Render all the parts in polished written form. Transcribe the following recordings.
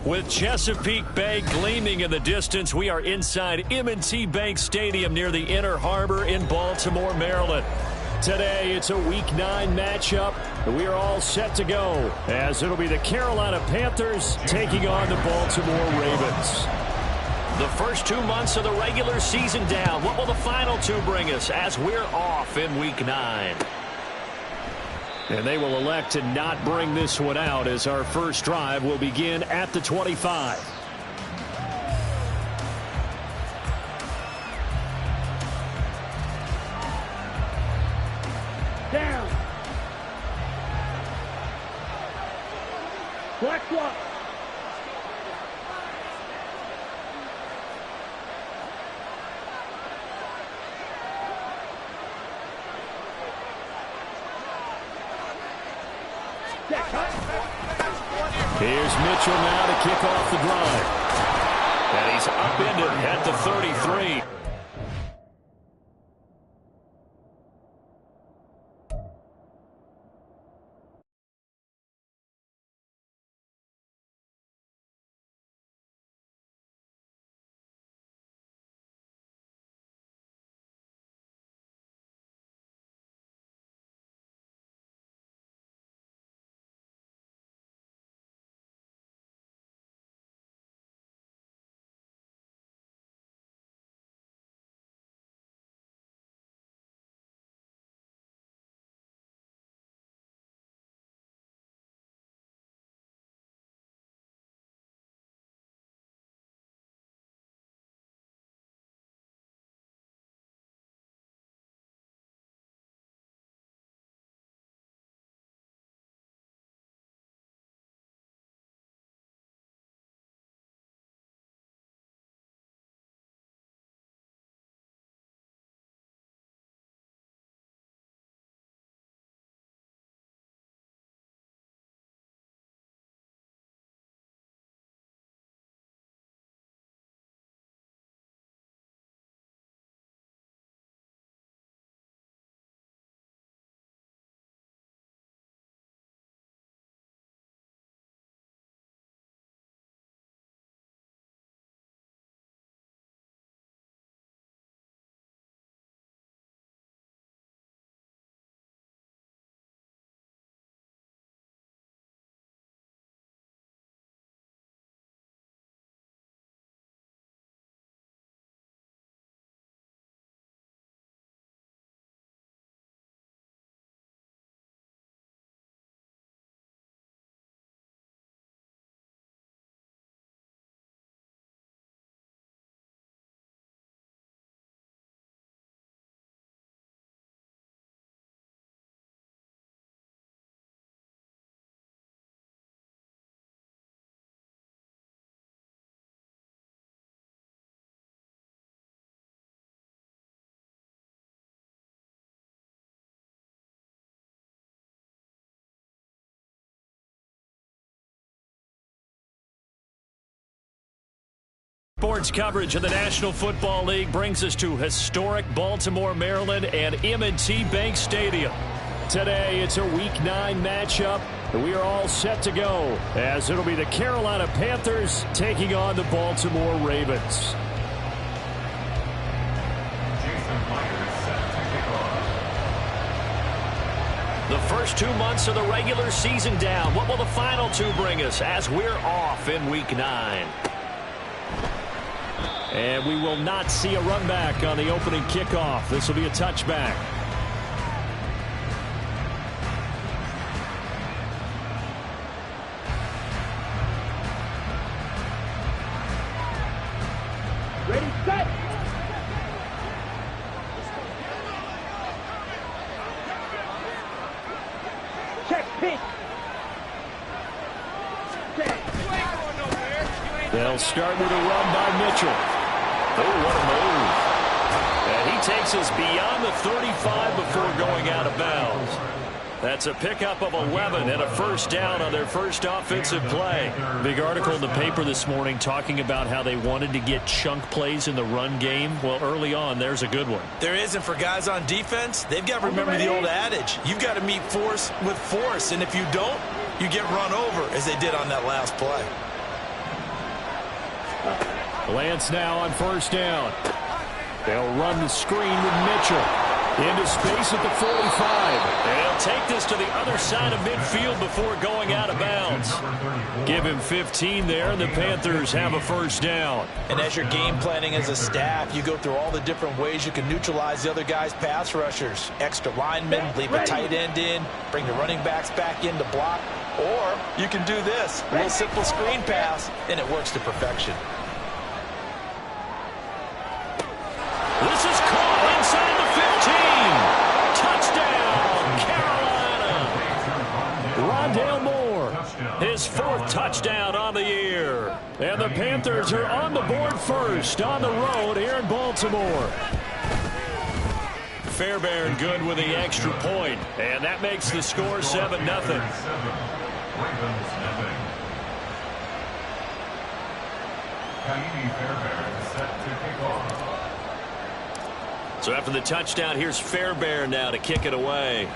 With Chesapeake Bay gleaming in the distance, we are inside M&T Bank Stadium near the Inner Harbor in Baltimore, Maryland. Today, it's a Week 9 matchup. We are all set to go, as it'll be the Carolina Panthers taking on the Baltimore Ravens. The first 2 months of the regular season down. What will the final 2 bring us as we're off in Week 9? And they will elect to not bring this one out as our first drive will begin at the 25. Down. Flex up. Here's Mitchell now to kick off the drive. And he's upended at the 33. Sports coverage of the National Football League brings us to historic Baltimore, Maryland and M&T Bank Stadium. Today, it's a Week 9 matchup, and we are all set to go, as it'll be the Carolina Panthers taking on the Baltimore Ravens. The first 2 months of the regular season down. What will the final 2 bring us as we're off in Week 9? And we will not see a run back on the opening kickoff. This will be a touchback. Ready, set. Check, pitch. They'll start with a run by Mitchell. Oh, what a move. And he takes us beyond the 35 before going out of bounds. That's a pickup of 11 and a first down on their first offensive play. Big article in the paper this morning talking about how they wanted to get chunk plays in the run game. Well, early on, there's a good one. There isn't for guys on defense. They've got to remember the old adage. You've got to meet force with force, and if you don't, you get run over, as they did on that last play. Lance now on first down. They'll run the screen with Mitchell. Into space at the 45. And he'll take this to the other side of midfield before going out of bounds. Give him 15 there, and the Panthers have a first down. And as you're game planning as a staff, you go through all the different ways you can neutralize the other guy's pass rushers. Extra linemen, leave a tight end in, bring the running backs back in to block. Or you can do this, a little simple screen pass, and it works to perfection. This is caught inside the 15. Touchdown, Carolina. Rondale Moore, his 4th touchdown on the year. And the Panthers are on the board first on the road here in Baltimore. Fairbairn good with the extra point, and that makes the score 7-0. So after the touchdown, here's Fairbairn now to kick it away.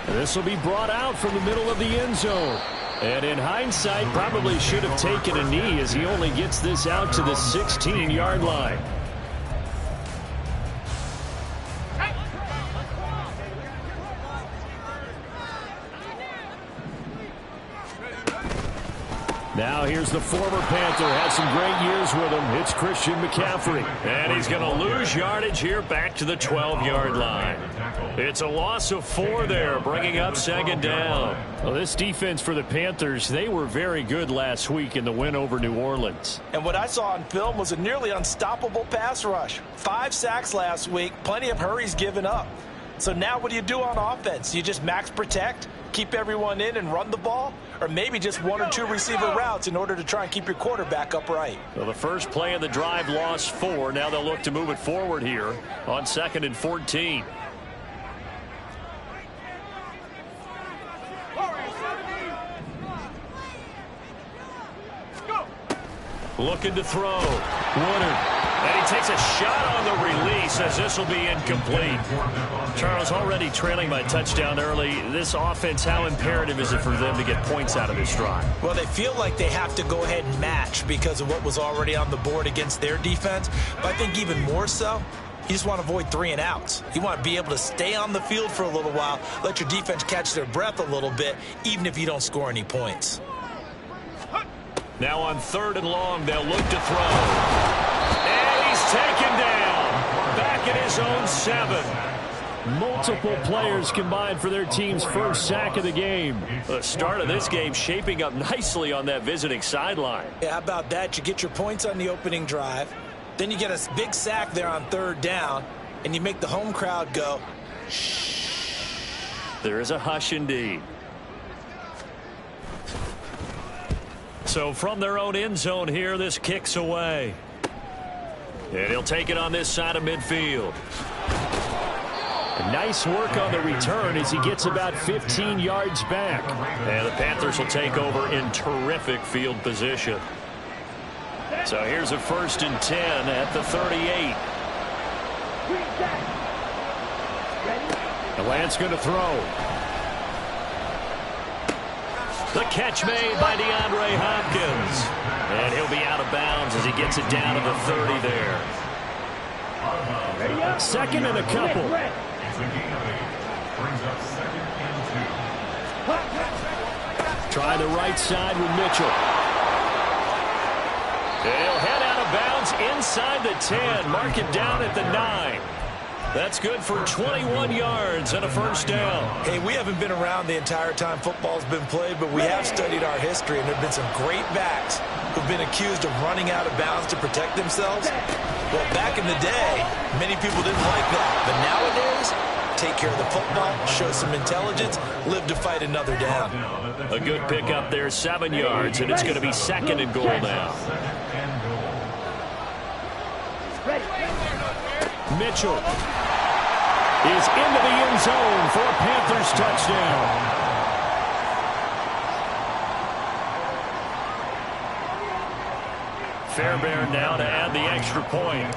This will be brought out from the middle of the end zone. And in hindsight, probably should have taken a knee as he only gets this out to the 16-yard line. Now here's the former Panther. Had some great years with him. It's Christian McCaffrey. And he's going to lose yardage here back to the 12-yard line. It's a loss of 4 there, bringing up 2nd down. Well, this defense for the Panthers, they were very good last week in the win over New Orleans. And what I saw on film was a nearly unstoppable pass rush. 5 sacks last week, plenty of hurries given up. So now what do you do on offense? You just max protect, keep everyone in and run the ball? Or maybe just 1 or 2 receiver routes in order to try and keep your quarterback upright? Well, the first play of the drive lost 4. Now they'll look to move it forward here on 2nd and 14. Looking to throw. Woodard. And he takes a shot on the release as this will be incomplete. Charles, already trailing by touchdown early. This offense, how imperative is it for them to get points out of this drive? Well, they feel like they have to go ahead and match because of what was already on the board against their defense. But I think even more so, you just want to avoid 3 and outs. You want to be able to stay on the field for a little while, let your defense catch their breath a little bit, even if you don't score any points. Now on 3rd and long, they'll look to throw. And he's taken down. Back at his own 7. Multiple players combined for their team's first sack of the game. The start of this game shaping up nicely on that visiting sideline. Yeah, how about that? You get your points on the opening drive. Then you get a big sack there on 3rd down. And you make the home crowd go, shh. There is a hush indeed. So from their own end zone here, this kicks away. And he'll take it on this side of midfield. Nice work on the return as he gets about 15 yards back. And the Panthers will take over in terrific field position. So here's a 1st and 10 at the 38. And Lance going to throw. The catch made by DeAndre Hopkins. And he'll be out of bounds as he gets it down to the 30 there. 2nd and a couple. Try the right side with Mitchell. And he'll head out of bounds inside the 10. Mark it down at the 9. That's good for 21 yards and a first down. Hey, we haven't been around the entire time football's been played, but we have studied our history, and there have been some great backs who've been accused of running out of bounds to protect themselves. Well, back in the day, many people didn't like that. But nowadays, take care of the football, show some intelligence, live to fight another down. A good pickup there, 7 yards, and it's going to be 2nd and goal now. Mitchell is into the end zone for a Panthers touchdown. Fairbairn now to add the extra point.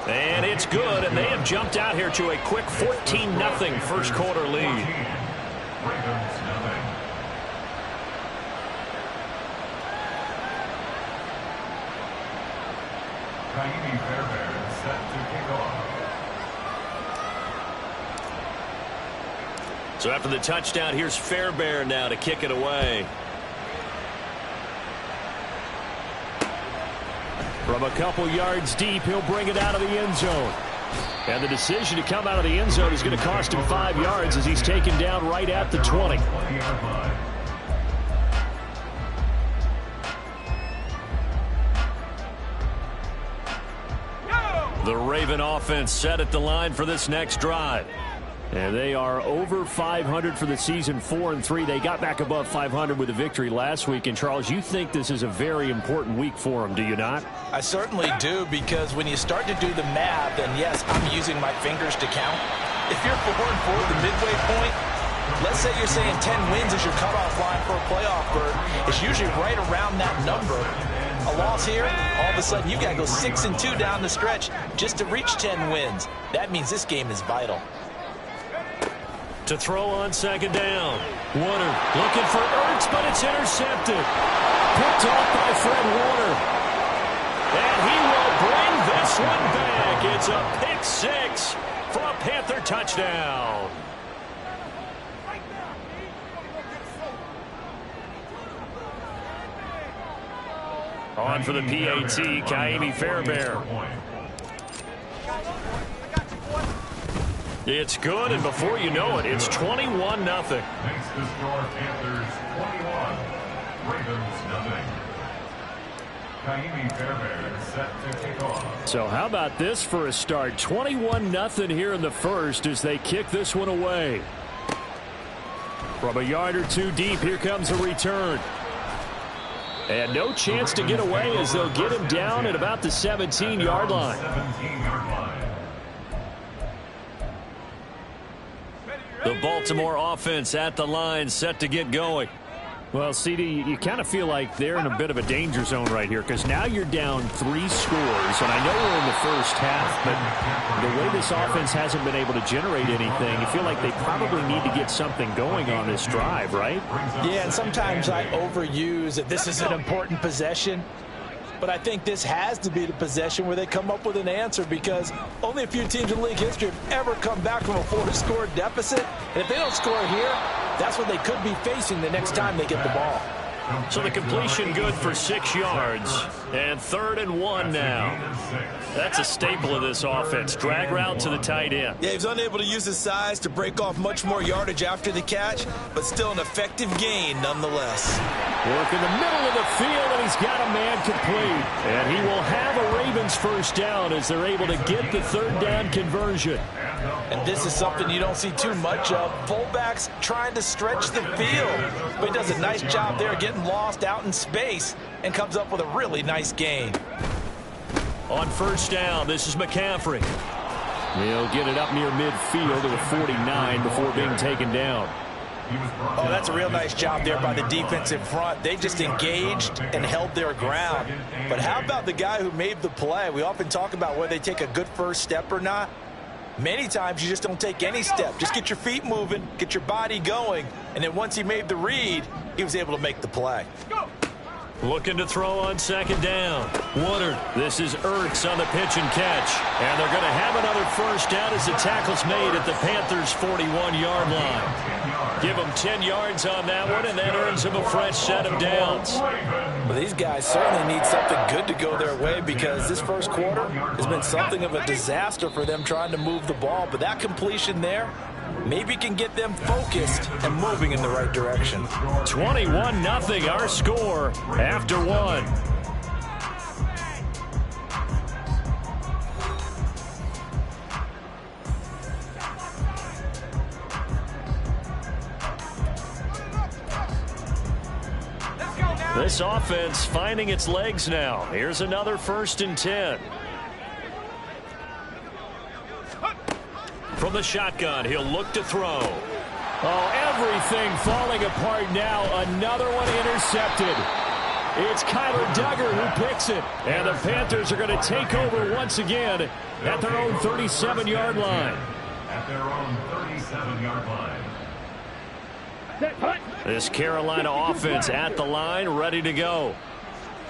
And it's good, and they have jumped out here to a quick 14-0 first quarter lead. So after the touchdown, here's Fairbairn now to kick it away. From a couple yards deep, he'll bring it out of the end zone. And the decision to come out of the end zone is going to cost him 5 yards as he's taken down right at the 20. The Raven offense set at the line for this next drive. And they are over 500 for the season, 4-3. They got back above 500 with a victory last week. And, Charles, you think this is a very important week for them, do you not? I certainly do, because when you start to do the math, and yes, I'm using my fingers to count. If you're 4-4 at the midway point, let's say you're saying 10 wins is your cutoff line for a playoff berth. It's usually right around that number. A loss here, all of a sudden you got to go 6-2 down the stretch just to reach 10 wins. That means this game is vital. To throw on second down. Warner looking for Ertz, but it's intercepted. Picked off by Fred Warner. And he will bring this one back. It's a pick six for a Panther touchdown. On for the PAT, Kaimi Fairbairn. It's good, and before you know it, it's 21-0. Makes the score Panthers 21, Ravens 0. Kaimi Fairbairn set to kick off. So how about this for a start? 21-0 here in the first as they kick this one away. From a yard or two deep, here comes a return. And no chance to get away as they'll get him down at about the 17-yard line. 17-yard line. The Baltimore offense at the line, set to get going. Well, CD, you kind of feel like they're in a bit of a danger zone right here because now you're down 3 scores, and I know we're in the first half, but the way this offense hasn't been able to generate anything, you feel like they probably need to get something going on this drive, right? Yeah, and sometimes I overuse that this is an important possession. But I think this has to be the possession where they come up with an answer, because only a few teams in league history have ever come back from a 4-score deficit. And if they don't score here, that's what they could be facing the next time they get the ball. So the completion good for 6 yards. And 3rd and 1 now. That's a staple of this offense. Drag route to the tight end. Yeah, he was unable to use his size to break off much more yardage after the catch, but still an effective gain nonetheless. Work in the middle of the field, and he's got a man complete. And he will have a Ravens first down as they're able to get the 3rd down conversion. And this is something you don't see too much of. Fullbacks trying to stretch the field. But he does a nice job there getting lost out in space and comes up with a really nice gain. On first down, this is McCaffrey. He'll get it up near midfield to the 49 before being taken down. Oh, that's a real nice job there by the defensive front. They just engaged and held their ground. But how about the guy who made the play? We often talk about whether they take a good first step or not. Many times you just don't take any step. Just get your feet moving, get your body going, and then once he made the read, he was able to make the play. Looking to throw on second down. Woodard. This is Ertz on the pitch and catch. And they're going to have another first down as the tackle's made at the Panthers' 41-yard line. Give them 10 yards on that one, and that earns them a fresh set of downs. Well, these guys certainly need something good to go their way, because this first quarter has been something of a disaster for them trying to move the ball. But that completion there maybe can get them focused and moving in the right direction. 21-0 our score after 1. This offense finding its legs now. Here's another 1st and 10. From the shotgun, he'll look to throw. Oh, everything falling apart now. Another one intercepted. It's Kyler Duggar who picks it. And the Panthers are going to take over once again at their own 37-yard line. At their own 37-yard line. This Carolina offense at the line, ready to go.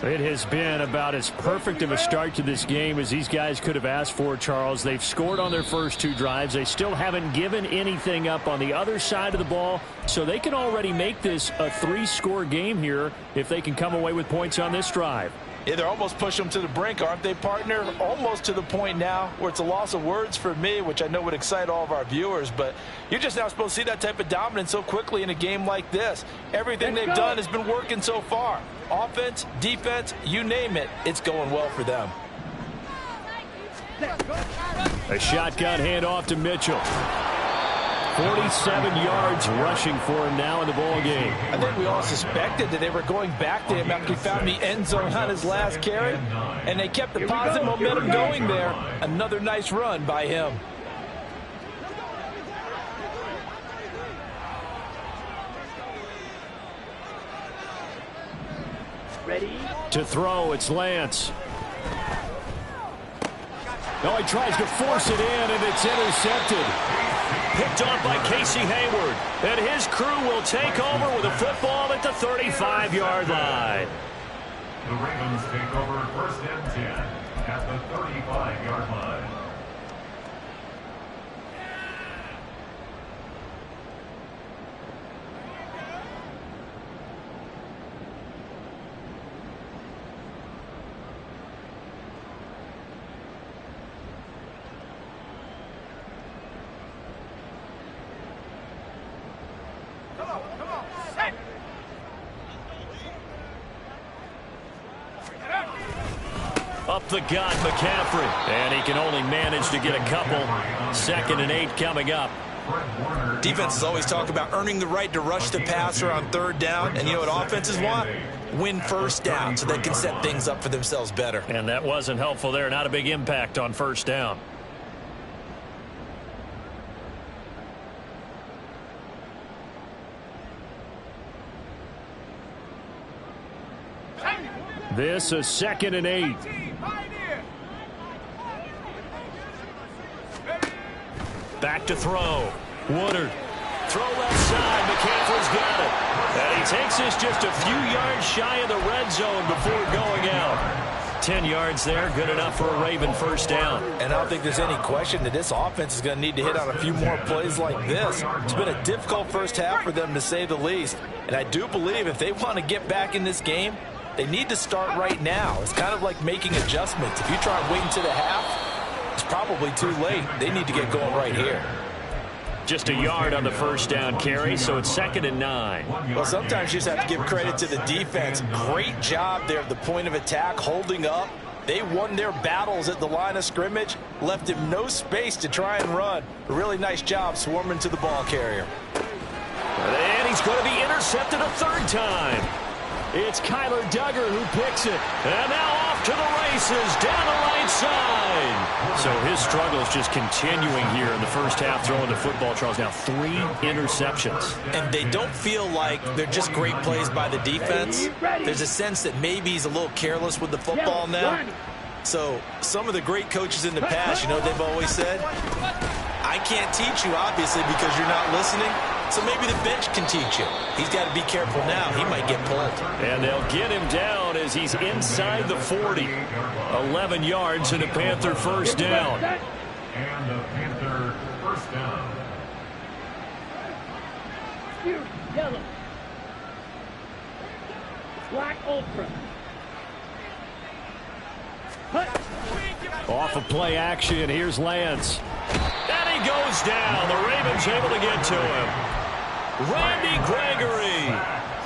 It has been about as perfect of a start to this game as these guys could have asked for, Charles. They've scored on their first 2 drives. They still haven't given anything up on the other side of the ball, so they can already make this a 3-score game here if they can come away with points on this drive. Yeah, they're almost pushing them to the brink, aren't they, partner? Almost to the point now where it's a loss of words for me, which I know would excite all of our viewers, but you're just now supposed to see that type of dominance so quickly in a game like this. Everything they've done has been working so far. Offense, defense, you name it, it's going well for them. A shotgun handoff to Mitchell. 47 yards rushing for him now in the ball game. I think we all suspected that they were going back to him after he found the end zone on his last carry, and they kept the positive momentum going there. Another nice run by him. Ready? To throw, it's Lance. No, he tries to force it in, and it's intercepted. Picked off by Casey Hayward. And his crew will take over with a football at the 35-yard line. The Ravens take over 1st and 10 at the 35-yard line. Up the gut, McCaffrey. And he can only manage to get a couple. 2nd and 8 coming up. Defenses always talk about earning the right to rush the passer on 3rd down. And you know what offenses want? Win 1st down so they can set things up for themselves better. And that wasn't helpful there. Not a big impact on 1st down. This is 2nd and 8. Back to throw. Woodard. Throw left side. McCaffrey's got it. And he takes this just a few yards shy of the red zone before going out. 10 yards there. Good enough for a Raven 1st down. And I don't think there's any question that this offense is going to need to hit on a few more plays like this. It's been a difficult first half for them, to say the least. And I do believe if they want to get back in this game, they need to start right now. It's kind of like making adjustments. If you try and wait until the half, it's probably too late. They need to get going right here. Just a yard on the 1st down carry, so it's 2nd and 9. Well, sometimes you just have to give credit to the defense. Great job there at the point of attack, holding up. They won their battles at the line of scrimmage, left him no space to try and run. A really nice job swarming to the ball carrier. And he's going to be intercepted a 3rd time. It's Kyler Duggar who picks it. And now off to the races down the right side. So his struggles just continuing here in the first half throwing the football, Charles. Now 3 interceptions. And they don't feel like they're just great plays by the defense. There's a sense that maybe he's a little careless with the football now. So some of the great coaches in the past, you know what they've always said? I can't teach you, obviously, because you're not listening. So maybe the bench can teach you. He's got to be careful now. He might get pulled. And they'll get him down as he's inside the 40. 11 yards and a Panther 1st down. And the Panther 1st down. Yellow. Black ultra. Off of play action, here's Lance. And he goes down. The Ravens able to get to him. Randy Gregory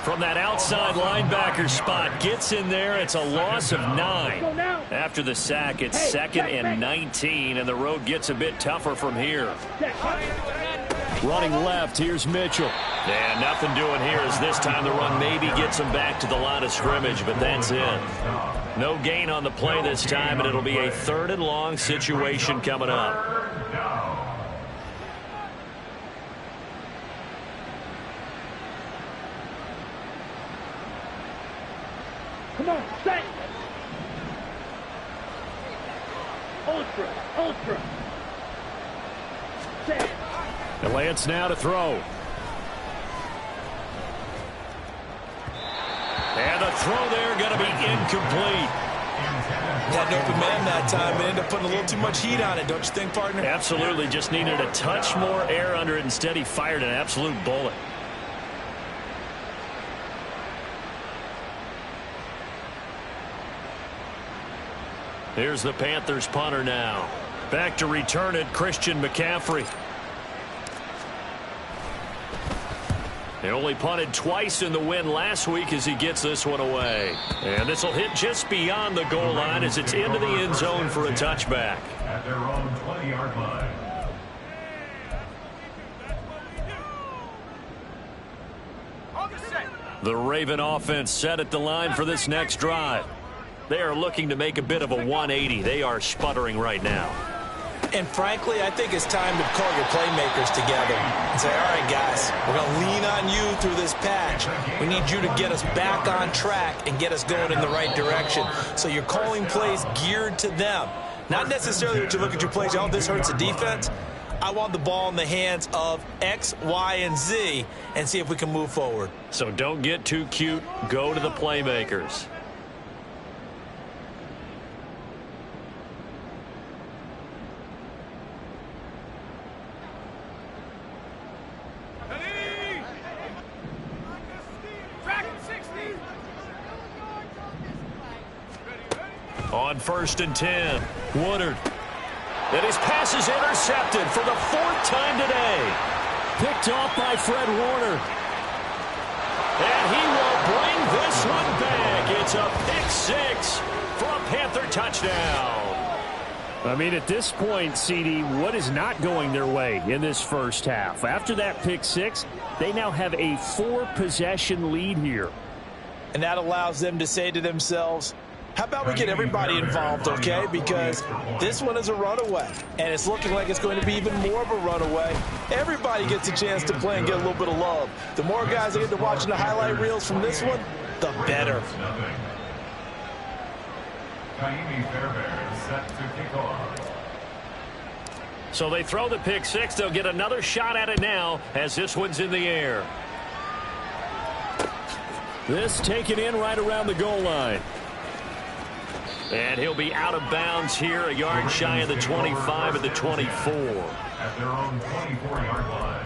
from that outside linebacker spot gets in there. It's a loss of 9. After the sack, it's 2nd and 19, and the road gets a bit tougher from here. Running left, here's Mitchell. And nothing doing here as this time the run maybe gets him back to the line of scrimmage, but that's it. No gain on the play this time, and it'll be a 3rd and long situation coming up. ultra, ultra. Set. And Lance now to throw. And the throw there going to be incomplete. Had an open man that time and ended up putting a little too much heat on it, don't you think, partner? Absolutely. Just needed a touch more air under it. Instead, he fired an absolute bullet. Here's the Panthers punter now. Back to return it, Christian McCaffrey. They only punted twice in the win last week as he gets this one away. And this will hit just beyond the goal line as it's into the end zone for a touchback. At their own 20-yard line. The Raven offense set at the line for this next drive. They are looking to make a bit of a 180. They are sputtering right now. And frankly, I think it's time to call your playmakers together and say, all right, guys, we're going to lean on you through this patch. We need you to get us back on track and get us going in the right direction. So you're calling plays geared to them. Not necessarily what you look at your plays, oh, this hurts the defense. I want the ball in the hands of X, Y, and Z and see if we can move forward. So don't get too cute. Go to the playmakers. On 1st and 10, Woodard. And his pass is intercepted for the 4th time today. Picked off by Fred Warner. And he will bring this one back. It's a pick-6 for a Panther touchdown. I mean, at this point, CD, what is not going their way in this first half? After that pick-6, they now have a 4-possession lead here. And that allows them to say to themselves, how about we get everybody involved, okay? Because this one is a runaway, and it's looking like it's going to be even more of a runaway. Everybody gets a chance to play and get a little bit of love. The more guys that get to watching the highlight reels from this one, the better. Set to kick off. So they throw the pick-6. They'll get another shot at it now as this one's in the air. This taken in right around the goal line. And he'll be out of bounds here, a yard shy of the 25 at the 24. At their own 24-yard line.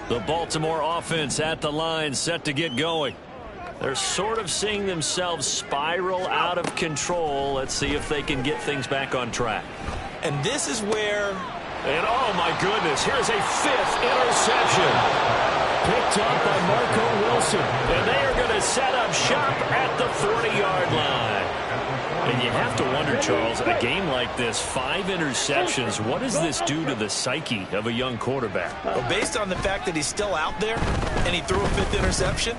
The Baltimore offense at the line, set to get going. They're sort of seeing themselves spiral out of control. Let's see if they can get things back on track. And this is where... And oh my goodness, here's a 5th interception. Picked up by Marco Wilson. And they are going to set up shop at the 40-yard line. And you have to wonder, Charles, a game like this, 5 interceptions, what does this do to the psyche of a young quarterback? Well, based on the fact that he's still out there and he threw a 5th interception,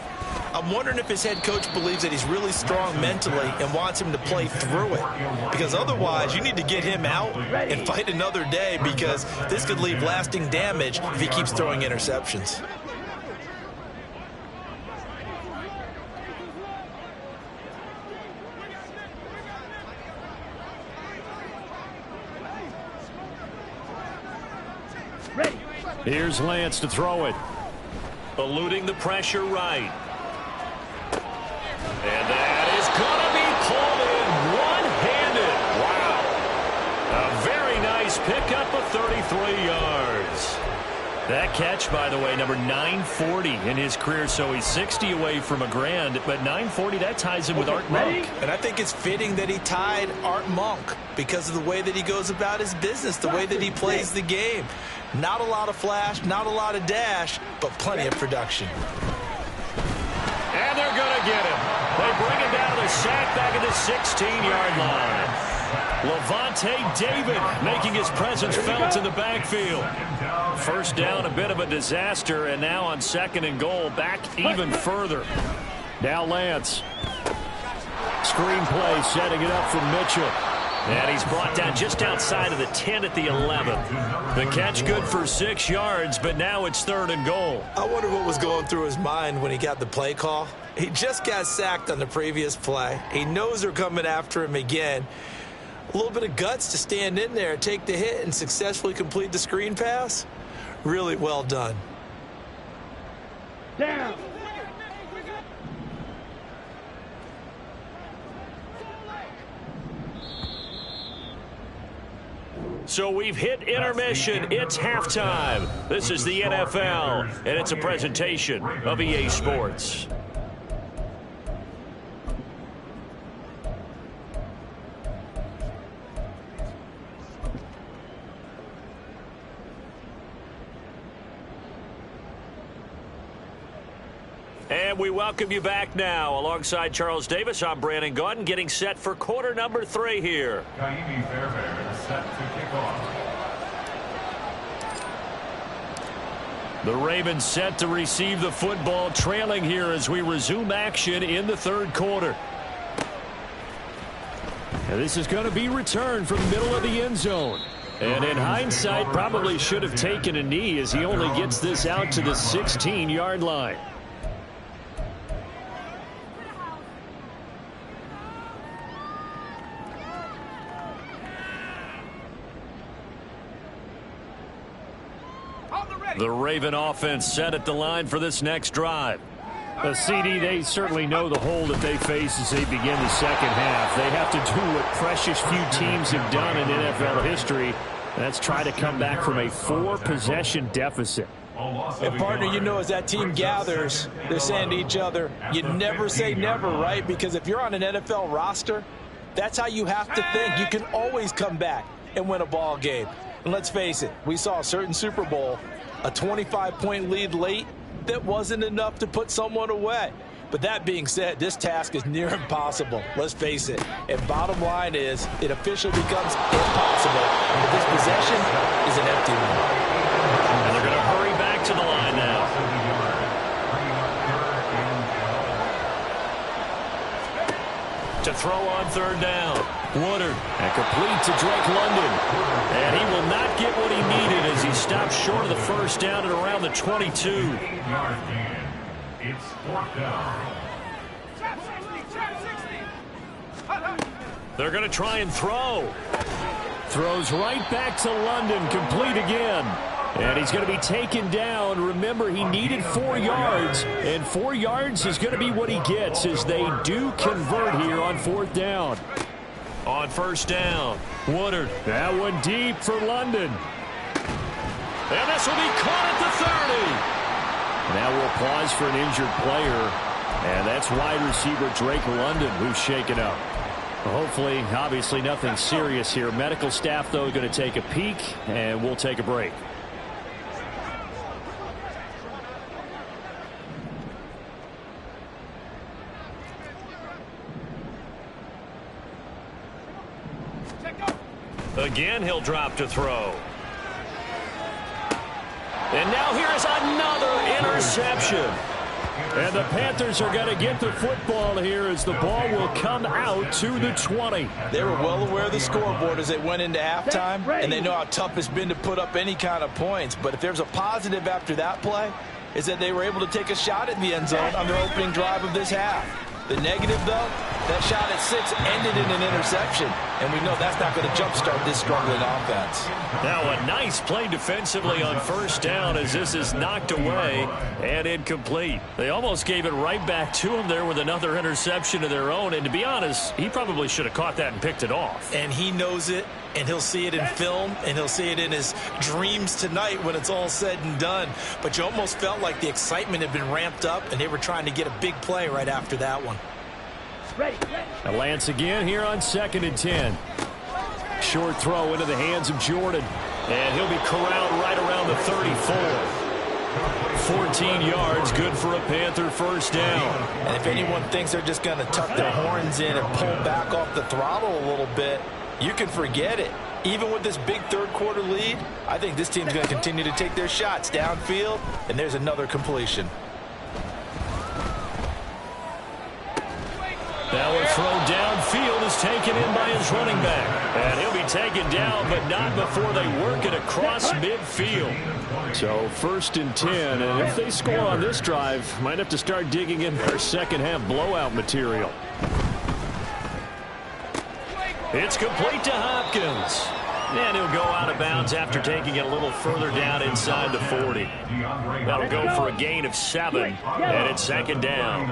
I'm wondering if his head coach believes that he's really strong mentally and wants him to play through it. Because otherwise, you need to get him out and fight another day, because this could leave lasting damage if he keeps throwing interceptions. Here's Lance to throw it. Eluding the pressure right. And that is going to be pulled in one-handed. Wow. A very nice pickup of 33 yards. That catch, by the way, number 940 in his career, so he's 60 away from a grand, but 940, that ties him with Art Monk. And I think it's fitting that he tied Art Monk because of the way that he goes about his business, the way that he plays the game. Not a lot of flash, not a lot of dash, but plenty of production. And they're going to get him. They bring him down to the sack back at the 16-yard line. Levante David making his presence felt in the backfield. First down, a bit of a disaster, and now on 2nd and goal, back even further. Now Lance. Screen play, setting it up for Mitchell. And he's brought down just outside of the 10 at the 11. The catch good for 6 yards, but now it's 3rd and goal. I wonder what was going through his mind when he got the play call. He just got sacked on the previous play. He knows they're coming after him again. A little bit of guts to stand in there, take the hit, and successfully complete the screen pass. Really well done. Down. So we've hit intermission. It's halftime. This is the NFL, and it's a presentation of EA Sports. And we welcome you back now. Alongside Charles Davis, I'm Brandon Gaudin, getting set for quarter number 3 here. Kaimi Fairbairn set to kick off. The Ravens set to receive the football, trailing here as we resume action in the 3rd quarter. And this is going to be returned from the middle of the end zone. And in hindsight, probably should have taken a knee as he only gets this out to the 16-yard line. The Raven offense set at the line for this next drive. CD, they certainly know the hole that they face as they begin the second half. They have to do what precious few teams have done in NFL history. And that's try to come back from a 4-possession deficit. And partner, you know, as that team gathers, they're saying to each other, you never say never, right? Because if you're on an NFL roster, that's how you have to think. You can always come back and win a ball game. And let's face it, we saw a certain Super Bowl, a 25-point lead late, that wasn't enough to put someone away. But that being said, this task is near impossible. Let's face it. And bottom line is, it officially becomes impossible if this possession is an empty one. And they're going to hurry back to the line now. To throw on 3rd down. Woodard, and complete to Drake London. And he will not get what he needed as he stops short of the 1st down at around the 22. It's 4th down. They're going to try and throw. Throws right back to London, complete again. And he's going to be taken down. Remember, he needed 4 yards, and 4 yards is going to be what he gets as they do convert here on 4th down. On 1st down, Woodard. That one deep for London. And this will be caught at the 30. Now we'll pause for an injured player. And that's wide receiver Drake London who's shaken up. Hopefully, obviously nothing serious here. Medical staff, though, going to take a peek, and we'll take a break. Again, he'll drop to throw. And now here is another interception. And the Panthers are going to get the football here as the ball will come out to the 20. They were well aware of the scoreboard as they went into halftime, and they know how tough it's been to put up any kind of points. But if there's a positive after that play, is that they were able to take a shot at the end zone on their opening drive of this half. The negative, though, that shot at 6 ended in an interception, and we know that's not going to jumpstart this struggling offense. Now a nice play defensively on 1st down as this is knocked away and incomplete. They almost gave it right back to him there with another interception of their own, and to be honest, he probably should have caught that and picked it off. And he knows it, and he'll see it in film, and he'll see it in his dreams tonight when it's all said and done. But you almost felt like the excitement had been ramped up, and they were trying to get a big play right after that one. Ready. A Lance again here on 2nd and 10. Short throw into the hands of Jordan. And he'll be corralled right around the 34. 14 yards, good for a Panther 1st down. And if anyone thinks they're just going to tuck their horns in and pull back off the throttle a little bit, you can forget it. Even with this big 3rd quarter lead, I think this team's going to continue to take their shots downfield, and there's another completion. Now a throw downfield is taken in by his running back. And he'll be taken down, but not before they work it across midfield. So 1st and 10, and if they score on this drive, might have to start digging in their second half blowout material. It's complete to Hopkins. And he'll go out of bounds after taking it a little further down inside the 40. That'll go for a gain of 7, and it's 2nd down.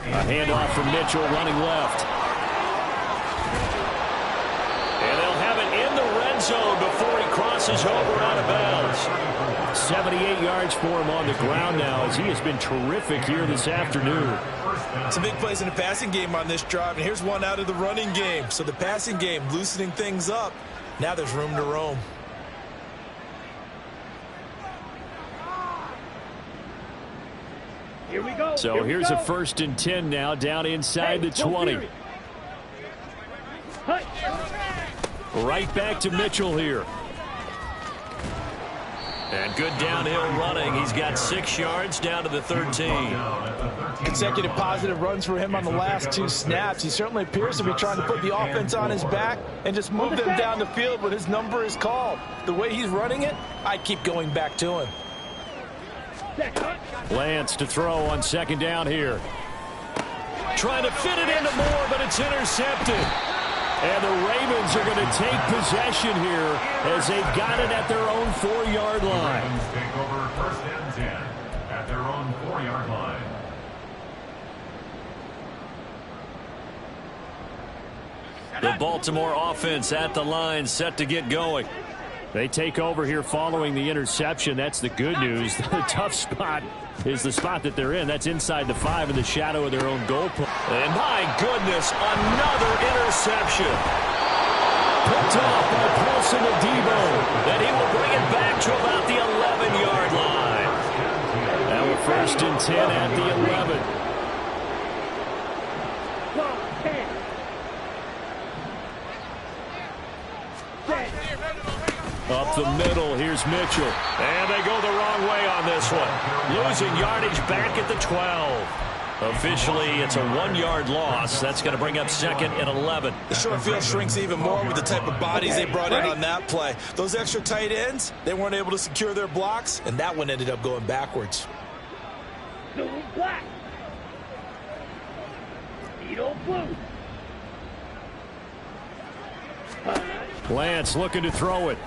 A handoff from Mitchell running left. And they'll have it in the red zone before he crosses over out of bounds. 78 yards for him on the ground now, as he has been terrific here this afternoon. Some big plays in the passing game on this drive, and here's one out of the running game. So the passing game loosening things up. Now there's room to roam. Here we go. So here's a 1st and 10 now, down inside the 20. Right back to Mitchell here. And good downhill running. He's got 6 yards down to the 13. Consecutive positive runs for him on the last 2 snaps. He certainly appears to be trying to put the offense on his back and just move them down the field when his number is called. The way he's running it, I keep going back to him. Lance to throw on 2nd down here. Trying to fit it into Moore, but it's intercepted. And the Ravens are going to take possession here as they've got it at their own 4-yard line. Ravens take over 1st and 10 at their own 4-yard line. The Baltimore offense at the line, set to get going. They take over here following the interception. That's the good news. The tough spot is the spot that they're in. That's inside the 5 in the shadow of their own goal post. And my goodness, another interception. Picked off by Paulson and Debo. And he will bring it back to about the 11-yard line. Now a 1st and 10 at the 11. Up the middle, here's Mitchell. And they go the wrong way on this one. Losing yardage back at the 12. Officially, it's a 1-yard loss. That's going to bring up 2nd and 11. The short field shrinks even more with the type of bodies they brought in on that play. Those extra tight ends, they weren't able to secure their blocks, and that one ended up going backwards. Blue and black. Needle blue. Lance looking to throw it.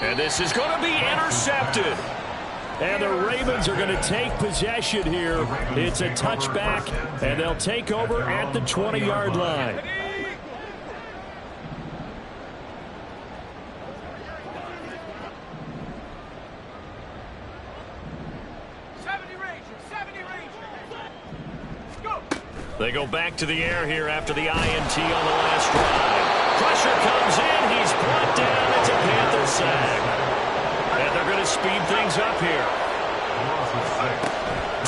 And this is going to be intercepted. And the Ravens are going to take possession here. It's a touchback, and they'll take over at the 20-yard line. They go back to the air here after the INT on the last drive. Pressure comes in. He's brought down. It's a Panther sack. And they're going to speed things up here.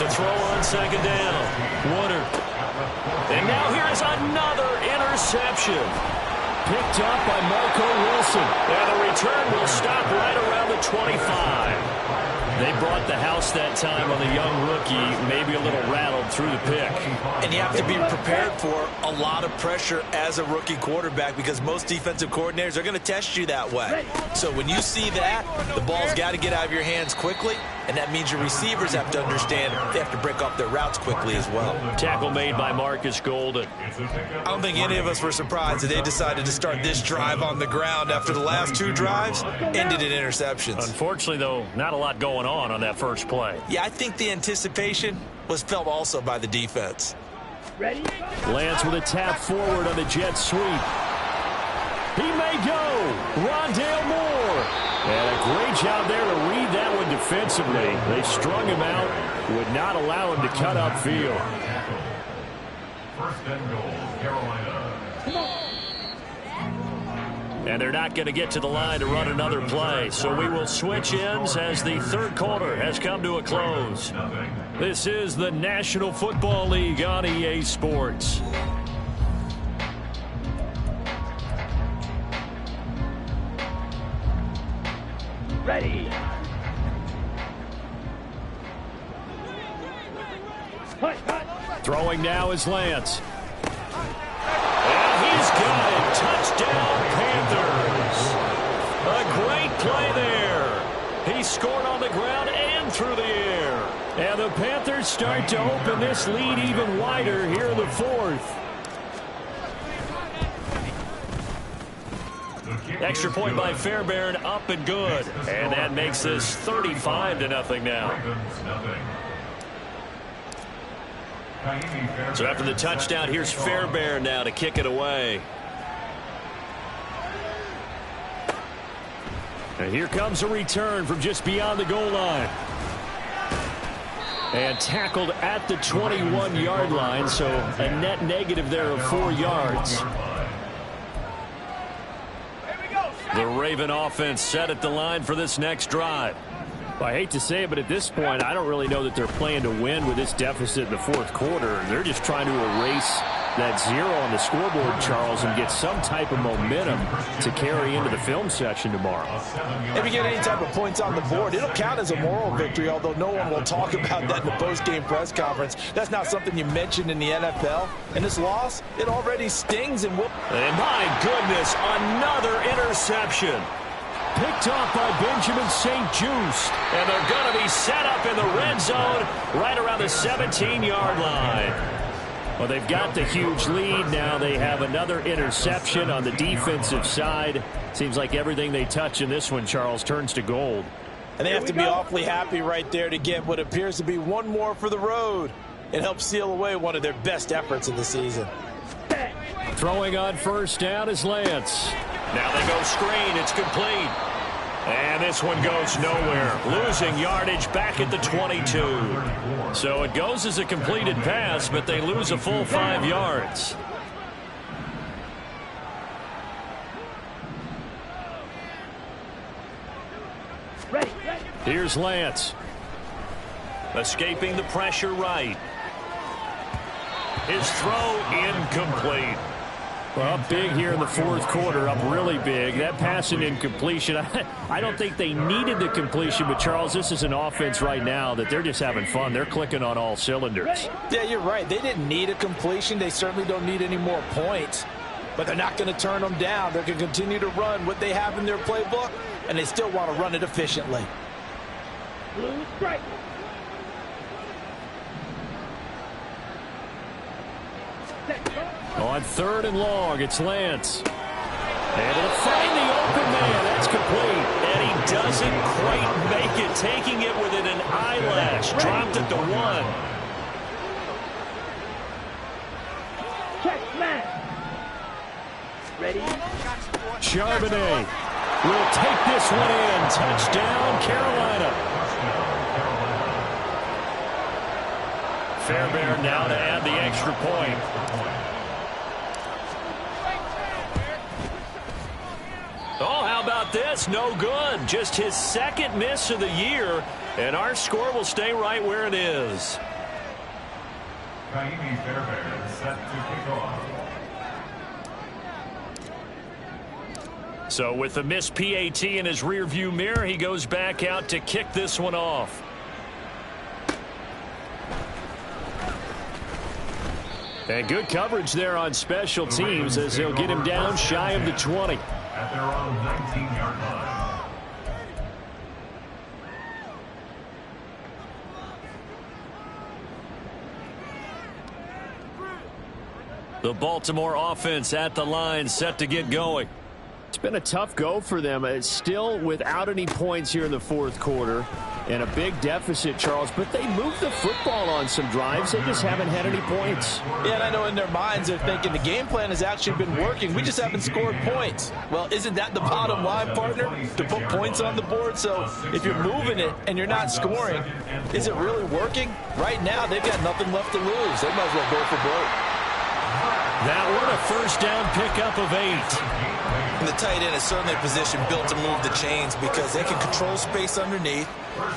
To throw on 2nd down. Woodard. And now here's another interception. Picked up by Marco Wilson. And the return will stop right around the 25. They brought the house that time on the young rookie, maybe a little rattled through the pick. And you have to be prepared for a lot of pressure as a rookie quarterback because most defensive coordinators are going to test you that way. So when you see that, the ball's got to get out of your hands quickly, and that means your receivers have to understand they have to break off their routes quickly as well. Tackle made by Marcus Golden. I don't think any of us were surprised that they decided to start this drive on the ground after the last 2 drives ended in interceptions. Unfortunately, though, not a lot going on that first play. Yeah, I think the anticipation was felt also by the defense. Ready? Lance with a tap forward on the jet sweep. He may go. Rondale Moore. And a great job there to read that one defensively. They strung him out, would not allow him to cut upfield. 1st and goal, Carolina. And they're not going to get to the line to run another play. So we will switch ends as the 3rd quarter has come to a close. This is the National Football League on EA Sports. Ready. Throwing now is Lance. And he's got it. Touchdown, Panthers. A great play there. He scored on the ground and through the air. And the Panthers start to open this lead even wider here in the fourth. Extra point by Fairbairn, up and good. And that makes this 35-0 now. So after the touchdown, here's Fairbairn now to kick it away. And here comes a return from just beyond the goal line. And tackled at the 21-yard line, so a net negative there of 4 yards. The Raven offense set at the line for this next drive. Well, I hate to say it, but at this point, I don't really know that they're playing to win with this deficit in the fourth quarter. They're just trying to erase that 0 on the scoreboard, Charles, and get some type of momentum to carry into the film session tomorrow. If you get any type of points on the board, it'll count as a moral victory, although no one will talk about that in the post-game press conference. That's not something you mentioned in the NFL. And this loss, it already stings and will. And my goodness, another interception. Picked off by Benjamin St. Just. And they're going to be set up in the red zone right around the 17-yard line. Well, they've got the huge lead. Now they have another interception on the defensive side. Seems like everything they touch in this one, Charles, turns to gold. And they have to be awfully happy right there to get what appears to be one more for the road. It helps seal away one of their best efforts of the season. Throwing on first down is Lance. Now they go screen. It's complete. And this one goes nowhere. Losing yardage back at the 22. So it goes as a completed pass, but they lose a full 5 yards. Here's Lance. Escaping the pressure right. His throw incomplete. Well, up big here in the fourth quarter, up really big. That pass and incompletion, I don't think they needed the completion, but Charles, this is an offense right now that they're just having fun. They're clicking on all cylinders. Yeah, you're right. They didn't need a completion. They certainly don't need any more points, but they're not going to turn them down. They're going to continue to run what they have in their playbook, and they still want to run it efficiently. Blue strike. On third and long, it's Lance. And it'll find the open man. That's complete. And he doesn't quite make it, taking it within an eyelash. Dropped at the 1. Check, man. Ready? Charbonnet will take this one in. Touchdown, Carolina. Fairbairn now to add the extra point. Oh, how about this? No good. Just his second miss of the year, and our score will stay right where it is. Kaimi Fairbairn set to kick off. So with the missed PAT in his rearview mirror, he goes back out to kick this one off. And good coverage there on special teams as they'll get him down shy of the 20. At their own 19-yard line. The Baltimore offense at the line, set to get going. It's been a tough go for them. It's still without any points here in the fourth quarter. And a big deficit, Charles, but they moved the football on some drives. They just haven't had any points. Yeah, and I know in their minds they're thinking the game plan has actually been working. We just haven't scored points. Well, isn't that the bottom line, partner? To put points on the board? So if you're moving it and you're not scoring, is it really working? Right now, they've got nothing left to lose. They might as well go for broke. That one a first down pickup of 8. And the tight end is certainly a position built to move the chains because they can control space underneath.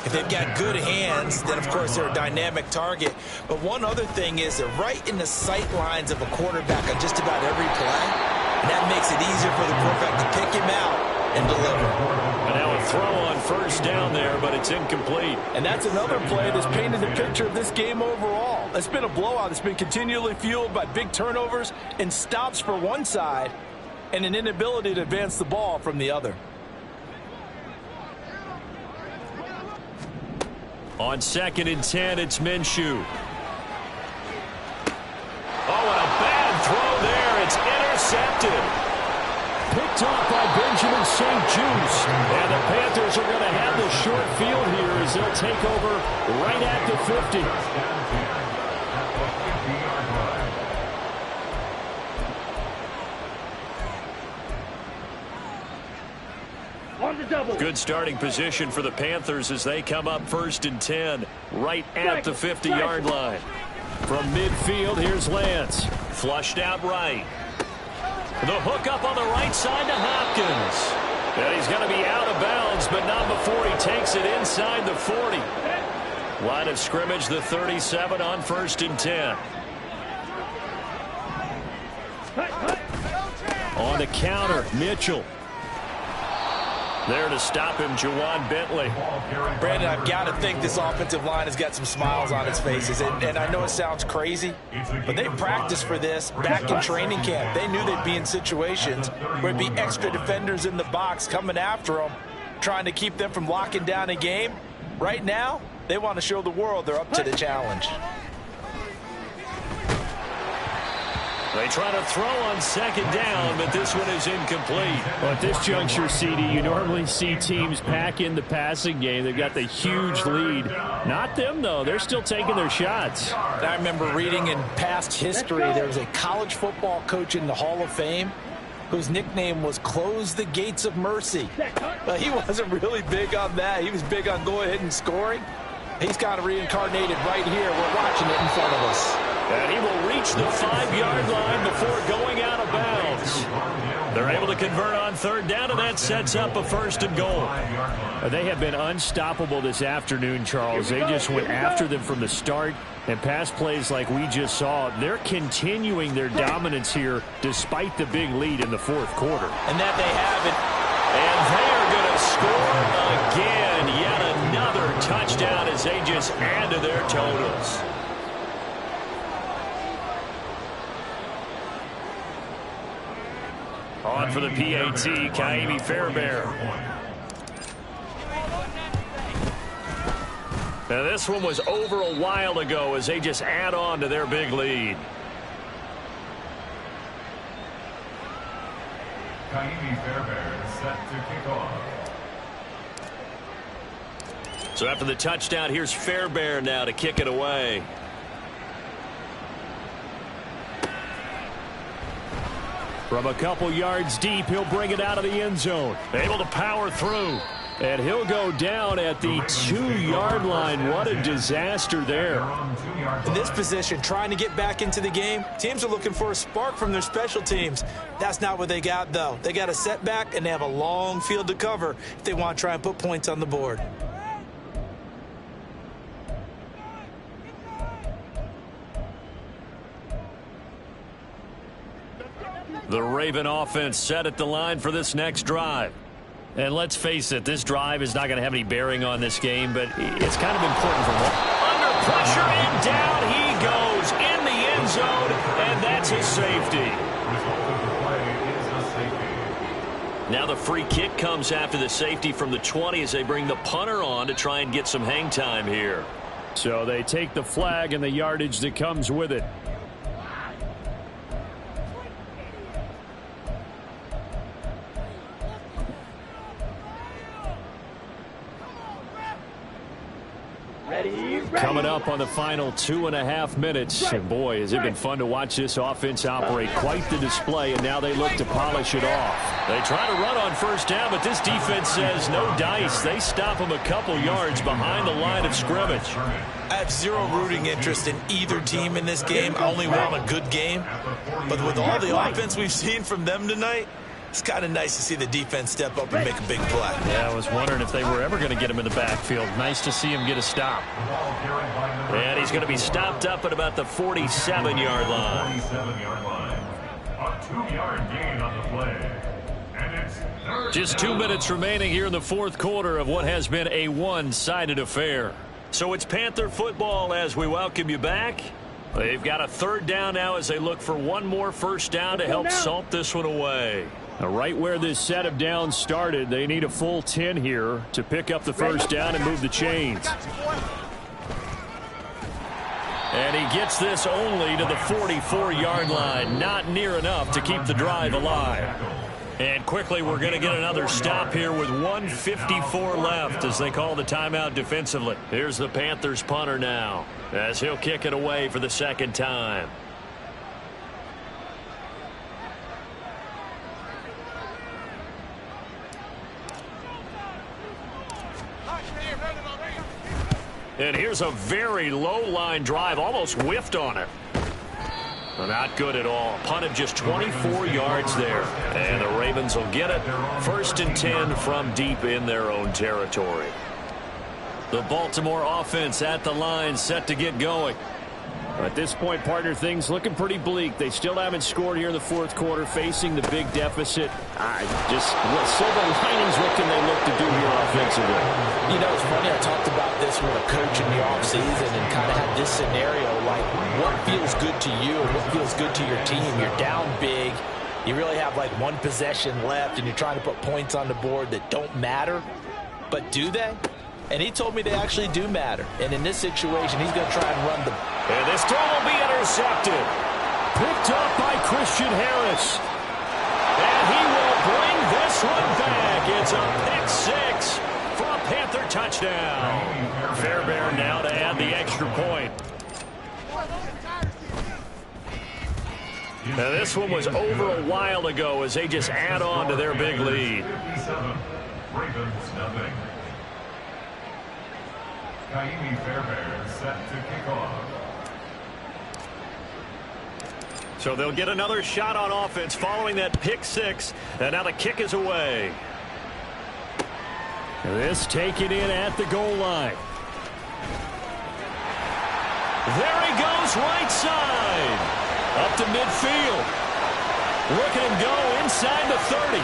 If they've got good hands, then, of course, they're a dynamic target. But one other thing is they're right in the sight lines of a quarterback on just about every play. And that makes it easier for the quarterback to pick him out and deliver. And now a throw on first down there, but it's incomplete. And that's another play that's painted the picture of this game overall. It's been a blowout. It's been continually fueled by big turnovers and stops for one side and an inability to advance the ball from the other. On 2nd and 10, it's Minshew. Oh, and a bad throw there. It's intercepted. Picked off by Benjamin St. Juice. And the Panthers are going to have the short field here as they'll take over right at the 50. Good starting position for the Panthers as they come up 1st and 10, right at the 50-yard line. From midfield, here's Lance. Flushed out right. The hook up on the right side to Hopkins. And he's going to be out of bounds, but not before he takes it inside the 40. Line of scrimmage, the 37 on 1st and 10. On the counter, Mitchell. There to stop him, Juwan Bentley. Brandon, I've got to think this offensive line has got some smiles on its faces. And I know it sounds crazy, but they practiced for this back in training camp. They knew they'd be in situations where it'd be extra defenders in the box coming after them, trying to keep them from locking down a game. Right now, they want to show the world they're up to the challenge. They try to throw on 2nd down, but this one is incomplete. Well, at this juncture, CD, you normally see teams pack in the passing game. They've got the huge lead. Not them, though. They're still taking their shots. I remember reading in past history, there was a college football coach in the Hall of Fame whose nickname was Close the Gates of Mercy. But he wasn't really big on that. He was big on go ahead and scoring. He's kind of reincarnated right here. We're watching it in front of us. And he will reach the 5-yard line before going out of bounds. They're able to convert on 3rd down, and that sets up a 1st and goal. They have been unstoppable this afternoon, Charles. They just went after them from the start, and pass plays like we just saw. They're continuing their dominance here despite the big lead in the 4th quarter. And that they have it. And they are going to score again. Yet another touchdown as they just add to their totals. On for the PAT, Kaimi Fairbairn. Now this one was over a while ago as they just add on to their big lead. Kaimi Fairbairn set to kick off. So after the touchdown, here's Fairbairn now to kick it away. From a couple yards deep, he'll bring it out of the end zone. Able to power through. And he'll go down at the 2-yard line. What a disaster there. In this position, trying to get back into the game, teams are looking for a spark from their special teams. That's not what they got, though. They got a setback, and they have a long field to cover if they want to try and put points on the board. The Raven offense set at the line for this next drive. And let's face it, this drive is not going to have any bearing on this game, but it's kind of important for them. Under pressure, and down he goes in the end zone, and that's a safety. Now the free kick comes after the safety from the 20 as they bring the punter on to try and get some hang time here. So they take the flag and the yardage that comes with it. Coming up on the final 2.5 minutes. And boy, has it been fun to watch this offense operate. Quite the display, and now they look to polish it off. They try to run on 1st down, but this defense says no dice. They stop them a couple yards behind the line of scrimmage. I have zero rooting interest in either team in this game. I only want a good game. But with all the offense we've seen from them tonight, it's kind of nice to see the defense step up and make a big play. Yeah, I was wondering if they were ever going to get him in the backfield. Nice to see him get a stop. And he's going to be stopped up at about the 47-yard line. 47-yard line. A 2-yard gain on the play. And it's Just 2 minutes remaining here in the fourth quarter of what has been a one-sided affair. So it's Panther football as we welcome you back. They've got a third down now as they look for one more first down to help salt this one away. Right where this set of downs started, they need a full 10 here to pick up the first down and move the chains. And he gets this only to the 44-yard line. Not near enough to keep the drive alive. And quickly we're going to get another stop here with 1:54 left as they call the timeout defensively. Here's the Panthers punter now as he'll kick it away for the second time. And here's a very low line drive, almost whiffed on it. Not good at all. Punted just 24 yards there. And the Ravens will get it. 1st and 10 from deep in their own territory. The Baltimore offense at the line, set to get going. At this point, partner, things looking pretty bleak. They still haven't scored here in the fourth quarter, facing the big deficit. What silver linings, what can they look to do here offensively? You know, it's funny, I talked about this with a coach in the offseason and kind of had this scenario, like what feels good to you and what feels good to your team. You're down big. You really have like one possession left, and you're trying to put points on the board that don't matter. But do they? And he told me they actually do matter. And in this situation, he's going to try and run the... And this throw will be intercepted. Picked up by Christian Harris. And he will bring this one back. It's a pick six for a Panther touchdown. Fairbairn now to add the extra point. Now this one was over a while ago as they just add on to their big lead. Ravens nothing. Fairbairn set to kick off. So they'll get another shot on offense following that pick six. And now the kick is away. This taken in at the goal line. There he goes, right side. Up to midfield. Look at him go inside the 30.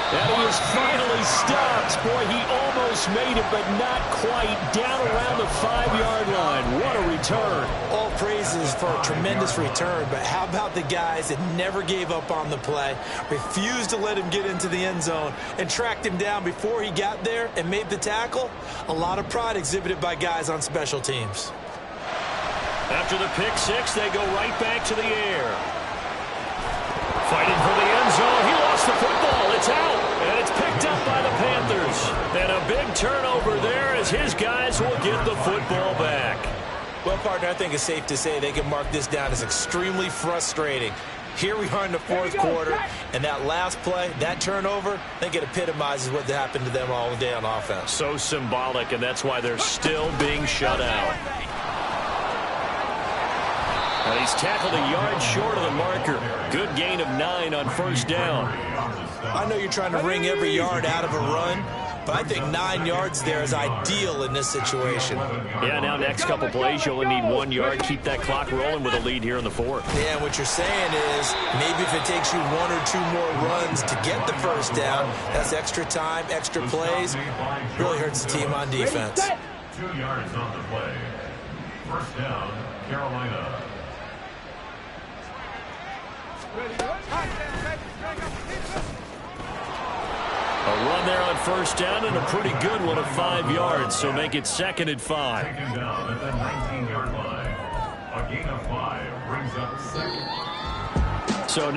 And he is finally stopped. Boy, he almost made it, but not quite. Down around the 5-yard line. What a return. All praises for a tremendous return, but how about the guys that never gave up on the play, refused to let him get into the end zone, and tracked him down before he got there and made the tackle? A lot of pride exhibited by guys on special teams. After the pick six, they go right back to the air. Fighting for the end zone. He lost the football. It's out. And it's picked up by the Panthers. And a big turnover there as his guys will get the football back. Well, partner, I think it's safe to say they can mark this down as extremely frustrating. Here we are in the fourth quarter, and that last play, that turnover, I think it epitomizes what happened to them all day on offense. So symbolic, and that's why they're still being shut out. And he's tackled a yard short of the marker. Good gain of 9 on first down. I know you're trying to wring every yard out of a run, but I think 9 yards there is ideal in this situation. Yeah, now next couple plays, you only need 1 yard. Keep that clock rolling with a lead here in the fourth. Yeah, and what you're saying is maybe if it takes you 1 or 2 more runs to get the first down, that's extra time, extra plays. Really hurts the team on defense. 2 yards on the play. First down, Carolina. A run there on first down and a pretty good one of 5 yards, so make it 2nd and 5. Taken down at the 19-yard line. A gain of 5 brings up 2nd. So now